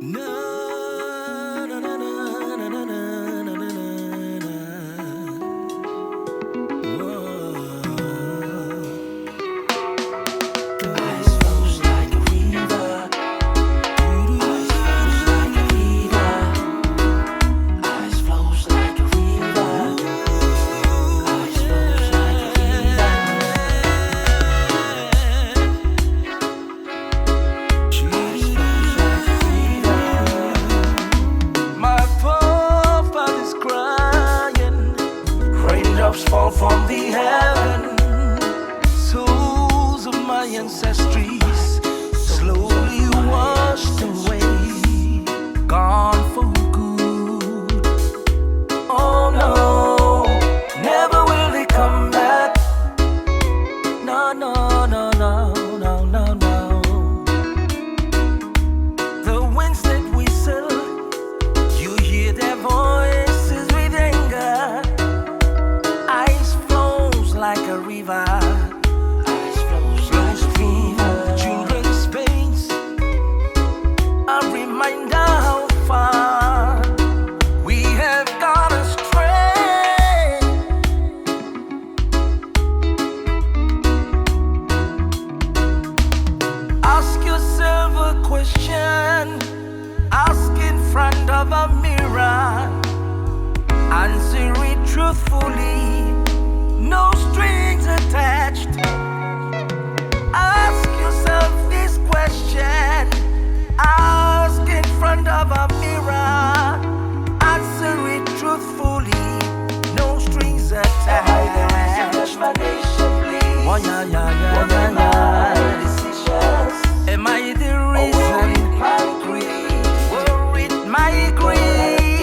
Na, na, na, na, na, na, na, na, na, na. Whoa. Ice flows like a river. Ice flows like a river. Ice flows like a river. Ice flows like a river. Ice flows like a river. My papa is crying. Raindrops fall from the heaven. Souls of my ancestries slowly washed away, gone for good. Oh no, never will they come back. No, no, no, no, no, no, no. The winds that whistle, you hear their voices with anger. Ice flows like a river. Ice flows like a river. Children's pains, a reminder how far we have gone astray. Ask yourself a question, ask in front of a mirror, answer it truthfully, no strings attached. Ask yourself this question. Ask in front of a mirror. Answer it truthfully. No strings attached. My nation, please. Oh, yeah, yeah, What yeah, am my yeah, decisions? yeah. Am I the Worried reason? my greed. Worried my greed.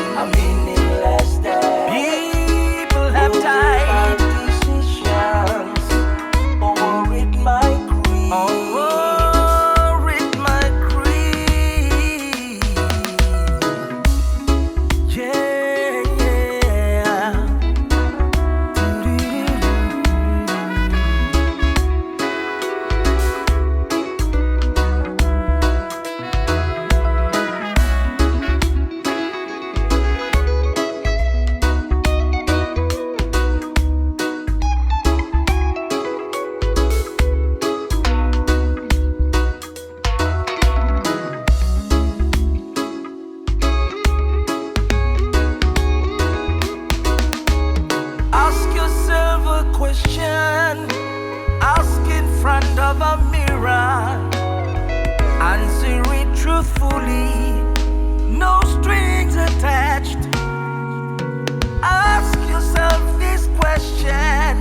A meaningless day. People have died. Decisions. Worried my greed. Oh, worried my greed. Yeah, yeah. Ask yourself a question. Ask in front of a mirror. Answer it truthfully. No strings attached. Ask yourself this question.